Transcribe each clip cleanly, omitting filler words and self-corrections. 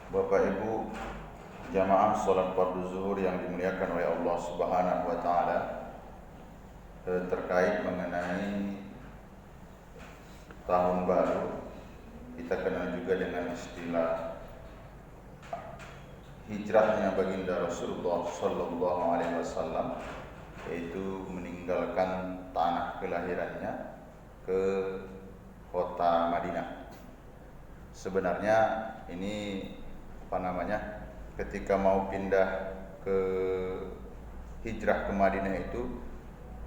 Bapak Ibu jamaah salat fardu zuhur yang dimuliakan oleh Allah Subhanahu wa taala, terkait mengenai tahun baru, kita kenal juga dengan istilah hijrahnya baginda Rasulullah sallallahu alaihi wasallam, yaitu meninggalkan tanah kelahirannya ke kota Madinah. Sebenarnya ini ketika mau pindah ke hijrah ke Madinah itu,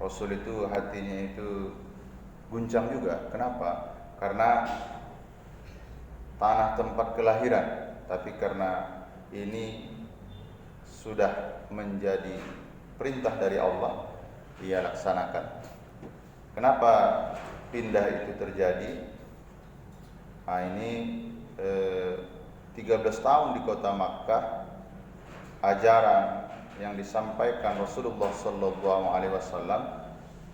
Rasul itu hatinya itu guncang juga. Kenapa? Karena tanah tempat kelahiran, tapi karena ini sudah menjadi perintah dari Allah, ia laksanakan. Kenapa pindah itu terjadi? Ini 13 tahun di kota Makkah, ajaran yang disampaikan Rasulullah sallallahu alaihi wasallam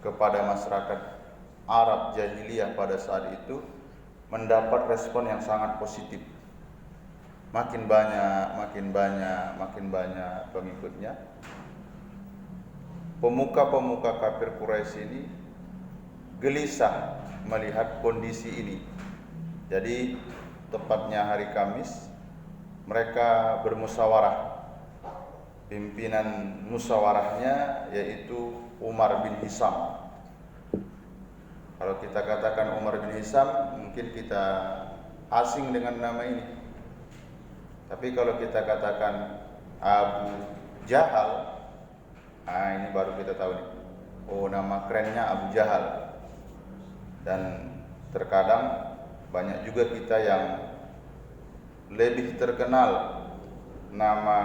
kepada masyarakat Arab jahiliyah pada saat itu mendapat respon yang sangat positif. Makin banyak pengikutnya. Pemuka-pemuka kafir Quraisy ini gelisah melihat kondisi ini. Jadi tepatnya hari Kamis mereka bermusyawarah. Pimpinan musyawarahnya yaitu Umar bin Hisam. Kalau kita katakan Umar bin Hisam, mungkin kita asing dengan nama ini. Tapi kalau kita katakan Abu Jahal, ini baru kita tahu nih. Oh, nama kerennya Abu Jahal. Dan terkadang banyak juga kita yang lebih terkenal nama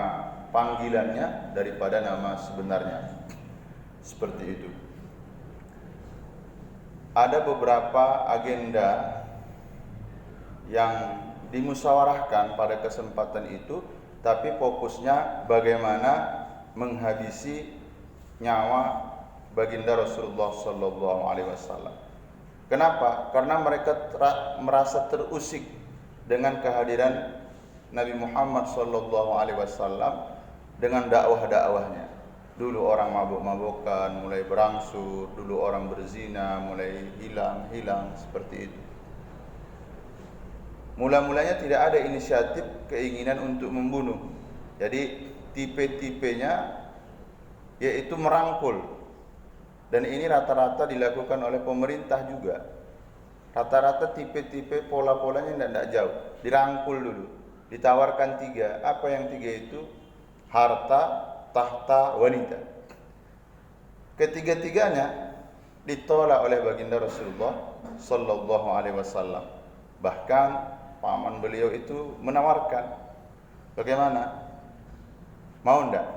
panggilannya daripada nama sebenarnya. Seperti itu. Ada beberapa agenda yang dimusyawarahkan pada kesempatan itu, tapi fokusnya bagaimana menghabisi nyawa baginda Rasulullah sallallahu alaihi wasallam. Kenapa? Karena mereka merasa terusik dengan kehadiran Nabi Muhammad sallallahu alaihi wasallam dengan dakwah-dakwahnya. Dulu orang mabuk-mabukan mulai berangsur, dulu orang berzina mulai hilang seperti itu. Mula-mulanya tidak ada inisiatif keinginan untuk membunuh. Jadi tipe-tipenya yaitu merangkul. Dan ini rata-rata dilakukan oleh pemerintah juga. Rata-rata tipe-tipe pola-polanya tidak jauh. Dirangkul dulu, ditawarkan 3. Apa yang 3 itu? Harta, tahta, wanita. Ketiga-tiganya ditolak oleh baginda Rasulullah sallallahu alaihi wasallam. Bahkan paman beliau itu menawarkan, bagaimana? Mau enggak?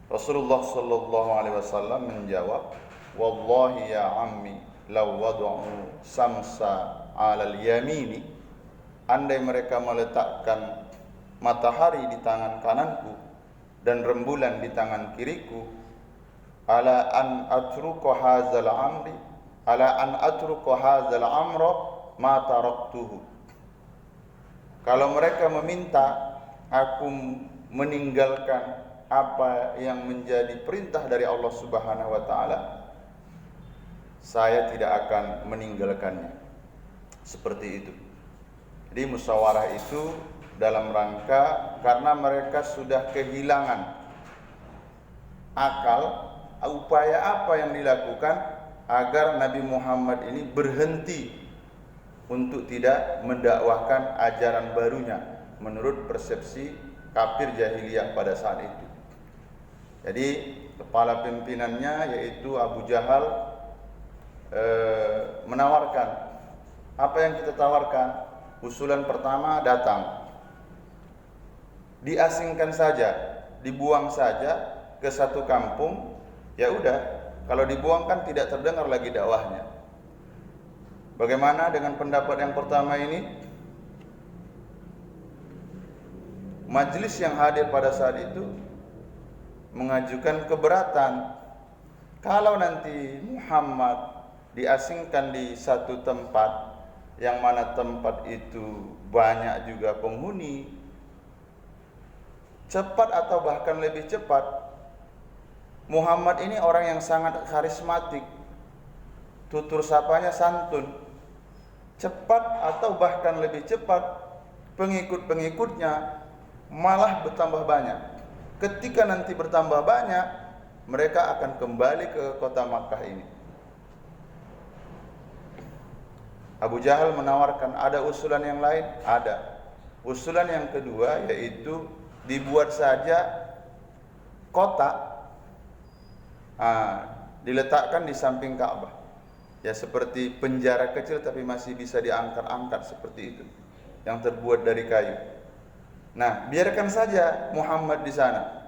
Rasulullah sallallahu alaihi wasallam menjawab, "Wallahi ya ammi, law wada'u samsa 'alal yamini." Andai mereka meletakkan matahari di tangan kananku dan rembulan di tangan kiriku, ala an atruqa hadzal amra ma taraktuhu. Kalau mereka meminta aku meninggalkan apa yang menjadi perintah dari Allah Subhanahu wa taala, saya tidak akan meninggalkannya. Seperti itu. Jadi musyawarah itu dalam rangka karena mereka sudah kehilangan akal, upaya apa yang dilakukan agar Nabi Muhammad ini berhenti untuk tidak mendakwahkan ajaran barunya menurut persepsi kafir jahiliyah pada saat itu. Jadi kepala pimpinannya yaitu Abu Jahal menawarkan, apa yang kita tawarkan? Usulan pertama datang, diasingkan saja, dibuang saja ke satu kampung. Ya udah, kalau dibuang kan tidak terdengar lagi dakwahnya. Bagaimana dengan pendapat yang pertama ini? Majelis yang hadir pada saat itu mengajukan keberatan. Kalau nanti Muhammad diasingkan di satu tempat, yang mana tempat itu banyak juga penghuni, cepat atau bahkan lebih cepat, Muhammad ini orang yang sangat karismatik, tutur sapanya santun, cepat atau bahkan lebih cepat, pengikut-pengikutnya malah bertambah banyak. Ketika nanti bertambah banyak, mereka akan kembali ke kota Makkah ini. Abu Jahal menawarkan, ada usulan yang lain? Ada. Usulan yang kedua yaitu dibuat saja kota, diletakkan di samping Ka'bah. Ya seperti penjara kecil tapi masih bisa diangkat-angkat seperti itu, yang terbuat dari kayu. Nah, biarkan saja Muhammad di sana.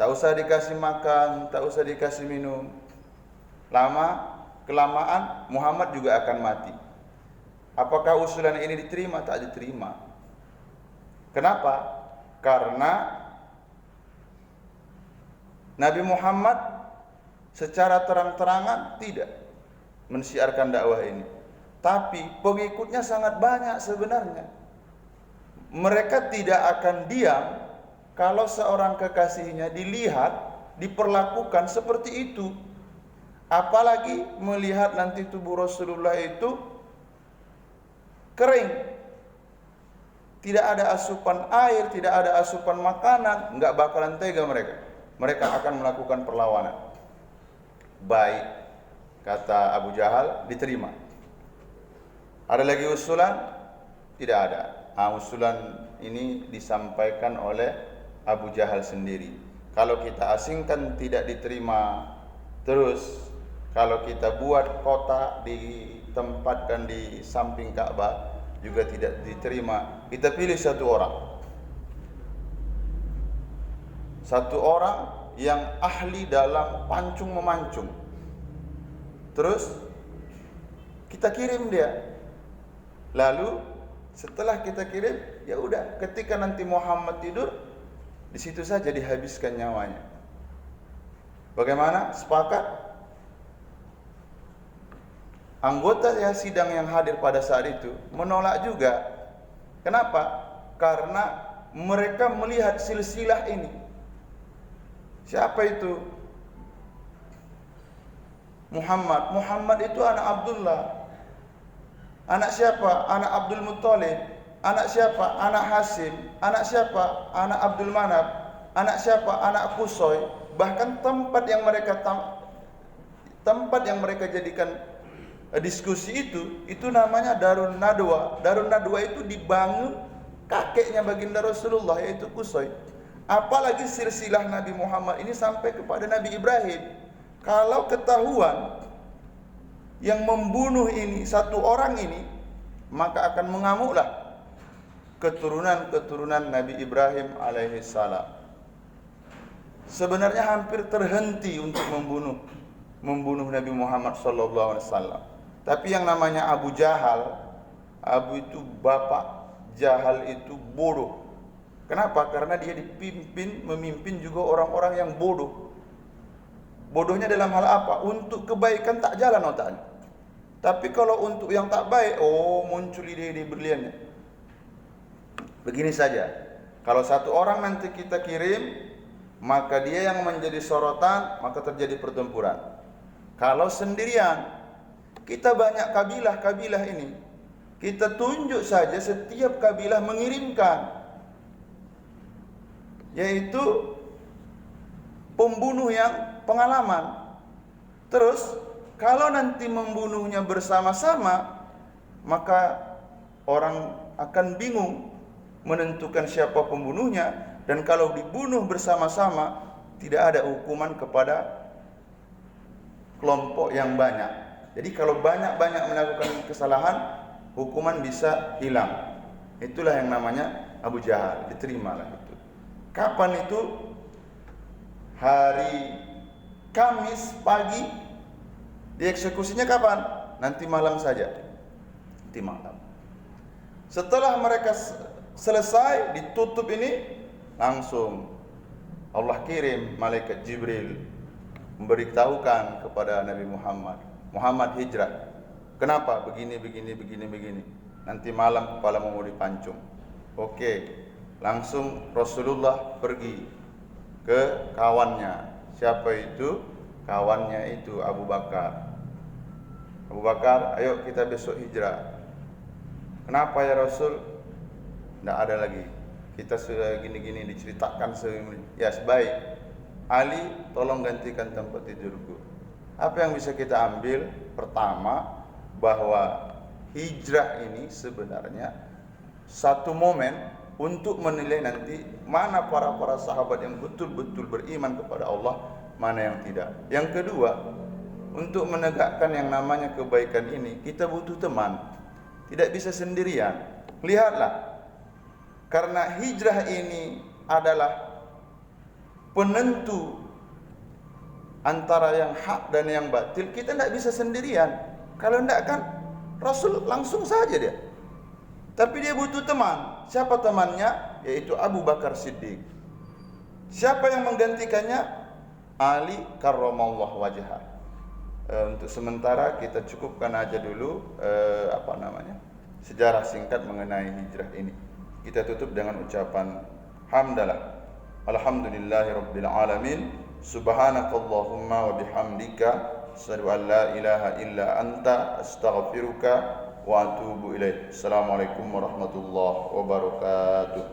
Tak usah dikasih makan, tak usah dikasih minum. Lama kelamaan Muhammad juga akan mati. Apakah usulan ini diterima? Tak diterima. Kenapa? Karena Nabi Muhammad secara terang-terangan tidak mensiarkan dakwah ini, tapi pengikutnya sangat banyak sebenarnya. Mereka tidak akan diam kalau seorang kekasihnya dilihat, diperlakukan seperti itu. Apalagi melihat nanti tubuh Rasulullah itu kering, tidak ada asupan air, tidak ada asupan makanan, enggak bakalan tega mereka. Mereka akan melakukan perlawanan. Baik, kata Abu Jahal, diterima. Ada lagi usulan? Tidak ada. Usulan ini disampaikan oleh Abu Jahal sendiri. Kalau kita asingkan tidak diterima. Terus kalau kita buat kota ditempatkan di samping Ka'bah juga tidak diterima. Kita pilih satu orang. Satu orang yang ahli dalam pancung memancung. Terus kita kirim dia. Lalu setelah kita kirim, ya udah, ketika nanti Muhammad tidur, di situ saja dihabiskan nyawanya. Bagaimana? Sepakat? Anggota ya sidang yang hadir pada saat itu menolak juga. Kenapa? Karena mereka melihat silsilah ini. Siapa itu? Muhammad. Muhammad itu anak Abdullah. Anak siapa? Anak Abdul Muttalib. Anak siapa? Anak Hasim. Anak siapa? Anak Abdul Manab. Anak siapa? Anak Qusay. Bahkan tempat yang mereka jadikan diskusi itu namanya Darun Nadwa. Darun Nadwa itu dibangun kakeknya baginda Rasulullah, yaitu Qusay. Apalagi silsilah Nabi Muhammad ini sampai kepada Nabi Ibrahim. Kalau ketahuan yang membunuh ini satu orang ini, maka akan mengamuklah keturunan Nabi Ibrahim alaihissalam. Sebenarnya hampir terhenti untuk membunuh Nabi Muhammad sallallahu alaihi wasallam. Tapi yang namanya Abu Jahal, Abu itu bapak, Jahal itu bodoh. Kenapa? Karena dia memimpin juga orang-orang yang bodoh. Bodohnya dalam hal apa? Untuk kebaikan tak jalan otaknya. Tapi kalau untuk yang tak baik, muncul ide-ide berliannya. Begini saja, kalau satu orang nanti kita kirim, maka dia yang menjadi sorotan, maka terjadi pertempuran. Kalau sendirian, kita banyak kabilah ini, kita tunjuk saja setiap kabilah mengirimkan, yaitu pembunuh yang pengalaman. Terus kalau nanti membunuhnya bersama-sama, maka orang akan bingung menentukan siapa pembunuhnya. Dan kalau dibunuh bersama-sama, tidak ada hukuman kepada kelompok yang banyak. Jadi kalau banyak-banyak melakukan kesalahan, hukuman bisa hilang. Itulah yang namanya Abu Jahal, diterimalah itu. Kapan itu? Hari Kamis pagi. Dieksekusinya kapan? Nanti malam saja. Nanti malam. Setelah mereka selesai ditutup ini, langsung Allah kirim malaikat Jibril memberitahukan kepada Nabi Muhammad hijrah. Kenapa? Begini. nanti malam kepalamu mau dipancung. Oke, langsung Rasulullah pergi ke kawannya. Siapa itu? Kawannya itu Abu Bakar. Abu Bakar, ayo kita besok hijrah. Kenapa ya Rasul? Tidak ada lagi. Kita sudah gini-gini diceritakan ya sebaik. Ali, tolong gantikan tempat tidurku. Apa yang bisa kita ambil? Pertama, bahwa hijrah ini sebenarnya satu momen untuk menilai nanti mana para sahabat yang betul-betul beriman kepada Allah, mana yang tidak. Yang kedua, untuk menegakkan yang namanya kebaikan ini, kita butuh teman. Tidak bisa sendirian. Lihatlah, karena hijrah ini adalah penentu antara yang hak dan yang batil, kita tidak bisa sendirian. Kalau tidak kan Rasul langsung saja dia. Tapi dia butuh teman. Siapa temannya? Yaitu Abu Bakar Siddiq. Siapa yang menggantikannya? Ali karramallahu wajhah. Untuk sementara kita cukupkan aja dulu sejarah singkat mengenai hijrah ini. Kita tutup dengan ucapan hamdalah. Alhamdulillahirabbil alamin. Subhanakallahumma wa bihamdika asyhadu an la ilaha illa anta astaghfiruka wa atubu ilaik. Assalamualaikum warahmatullahi wabarakatuh.